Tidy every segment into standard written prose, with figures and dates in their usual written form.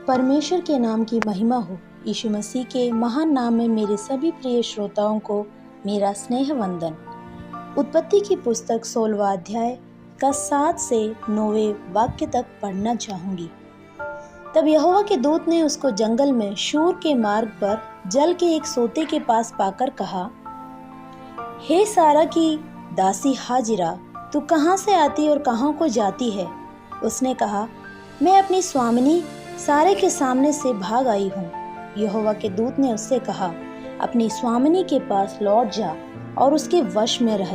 परमेश्वर के नाम की महिमा हो। यीशु मसीह के महान नाम में मेरे सभी प्रिय श्रोताओं को मेरा स्नेह वंदन। उत्पत्ति की पुस्तक 16वां अध्याय का 7 से 9वें वाक्य तक पढ़ना चाहूंगी। तब यहोवा के दूत ने उसको जंगल में शूर के मार्ग पर जल के एक सोते के पास पाकर कहा, हे सारा की दासी हाजिरा, तू कहाँ से आती और कहाँ को जाती है? उसने कहा, मैं अपनी स्वामिनी सारे के सामने से भाग आई हूँ। यहोवा के दूत ने उससे कहा, अपनी स्वामिनी के पास लौट जा और उसके वश में रह।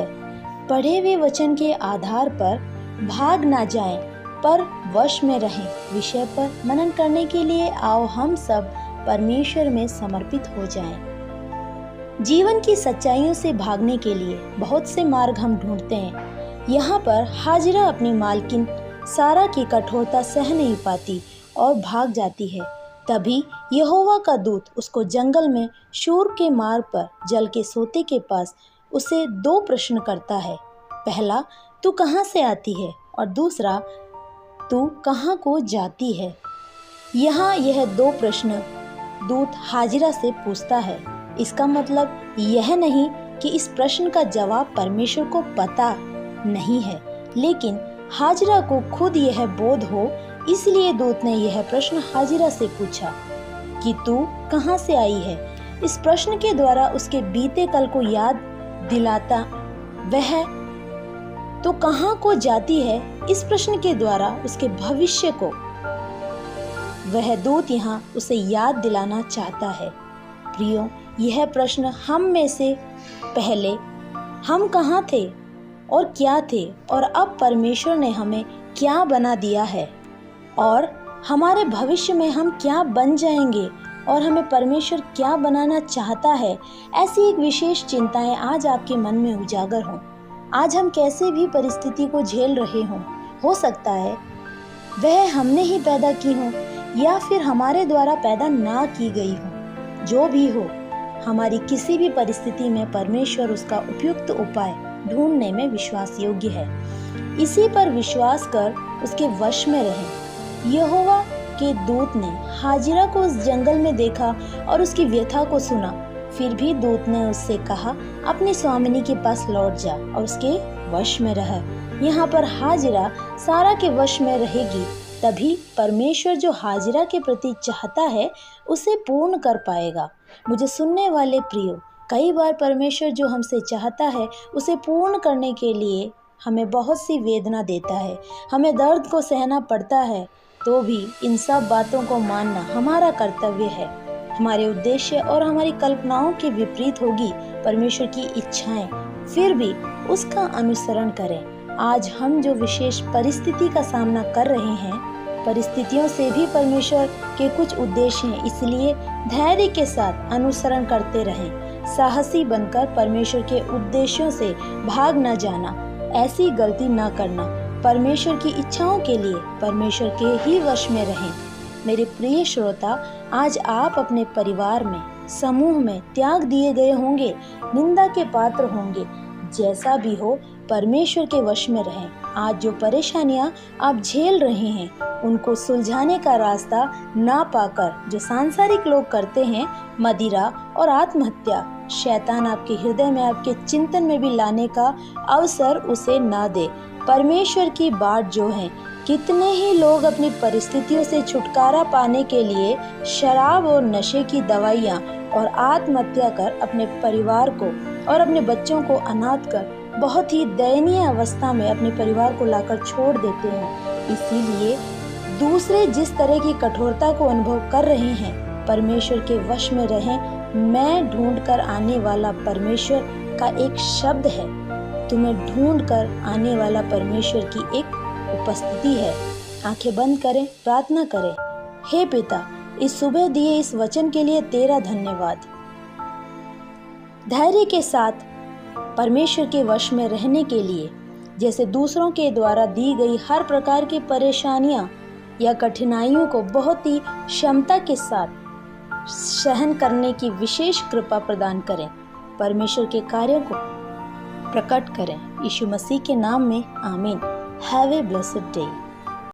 पढ़े हुए वचन के आधार पर भाग ना जाएं, पर वश में रहें। विषय पर मनन करने के लिए आओ हम सब परमेश्वर में समर्पित हो जाएं। जीवन की सच्चाइयों से भागने के लिए बहुत से मार्ग हम ढूंढते हैं। यहाँ पर हाजिरा अपनी मालकिन सारा की कठोरता सह नहीं पाती और भाग जाती है। तभी यहोवा का दूत उसको जंगल में शूर के मार्ग पर जल के सोते के पास उसे 2 प्रश्न करता है। पहला, तू कहाँ से आती है? और दूसरा, तू कहाँ को जाती है? यहाँ यह 2 प्रश्न दूत हाजिरा से पूछता है। इसका मतलब यह नहीं कि इस प्रश्न का जवाब परमेश्वर को पता नहीं है, लेकिन हाजिरा को खुद यह बोध हो, इसलिए दूत ने यह प्रश्न हाजिरा से पूछा कि तू कहाँ से आई है। इस प्रश्न के द्वारा उसके बीते कल को याद दिलाता वह तो कहाँ को जाती है, इस प्रश्न के द्वारा उसके भविष्य को वह दूत यहाँ उसे याद दिलाना चाहता है। प्रियो, यह प्रश्न हम में से पहले हम कहाँ थे और क्या थे, और अब परमेश्वर ने हमें क्या बना दिया है, और हमारे भविष्य में हम क्या बन जाएंगे और हमें परमेश्वर क्या बनाना चाहता है, ऐसी एक विशेष चिंताएं आज आपके मन में उजागर हों। आज हम कैसे भी परिस्थिति को झेल रहे हों, हो सकता है वह हमने ही पैदा की हो या फिर हमारे द्वारा पैदा ना की गई हो। जो भी हो, हमारी किसी भी परिस्थिति में परमेश्वर उसका उपयुक्त उपाय ढूंढने में विश्वास योग्य है। इसी पर विश्वास कर उसके वश में रहें। यहोवा के दूत ने हाजिरा को उस जंगल में देखा और उसकी व्यथा को सुना। फिर भी दूत ने उससे कहा, अपनी स्वामिनी के पास लौट जा और उसके वश में रह। यहाँ पर हाजिरा सारा के वश में रहेगी, तभी परमेश्वर जो हाजिरा के प्रति चाहता है उसे पूर्ण कर पाएगा। मुझे सुनने वाले प्रियो, कई बार परमेश्वर जो हमसे चाहता है उसे पूर्ण करने के लिए हमें बहुत सी वेदना देता है, हमें दर्द को सहना पड़ता है, तो भी इन सब बातों को मानना हमारा कर्तव्य है। हमारे उद्देश्य और हमारी कल्पनाओं के विपरीत होगी परमेश्वर की इच्छाएं, फिर भी उसका अनुसरण करें। आज हम जो विशेष परिस्थिति का सामना कर रहे हैं, परिस्थितियों से भी परमेश्वर के कुछ उद्देश्य हैं, इसलिए धैर्य के साथ अनुसरण करते रहें। साहसी बनकर परमेश्वर के उद्देश्यों से भाग न जाना, ऐसी गलती न करना। परमेश्वर की इच्छाओं के लिए परमेश्वर के ही वश में रहें। मेरे प्रिय श्रोता, आज आप अपने परिवार में, समूह में त्याग दिए गए होंगे, निंदा के पात्र होंगे। जैसा भी हो, परमेश्वर के वश में रहें। आज जो परेशानियां आप झेल रहे हैं, उनको सुलझाने का रास्ता ना पाकर जो सांसारिक लोग करते हैं, मदिरा और आत्महत्या, शैतान आपके हृदय में, आपके चिंतन में भी लाने का अवसर उसे ना दे। परमेश्वर की बाट जो है, कितने ही लोग अपनी परिस्थितियों से छुटकारा पाने के लिए शराब और नशे की दवाइयाँ और आत्महत्या कर अपने परिवार को और अपने बच्चों को अनाथ कर बहुत ही दयनीय अवस्था में अपने परिवार को लाकर छोड़ देते हैं। इसीलिए दूसरे जिस तरह की कठोरता को अनुभव कर रहे हैं, परमेश्वर के वश में रहें। मैं ढूंढ कर आने वाला परमेश्वर का एक शब्द है, तुम्हें ढूंढ कर आने वाला परमेश्वर की एक उपस्थिति है। आंखें बंद करें, प्रार्थना करें। हे पिता, इस सुबह दिए इस वचन के लिए तेरा धन्यवाद। धैर्य के साथ परमेश्वर के वश में रहने के लिए, जैसे दूसरों के द्वारा दी गई हर प्रकार की परेशानियां या कठिनाइयों को बहुत ही क्षमता के साथ सहन करने की विशेष कृपा प्रदान करें। परमेश्वर के कार्यों को प्रकट करें। यीशु मसीह के नाम में आमीन। Have a blessed day.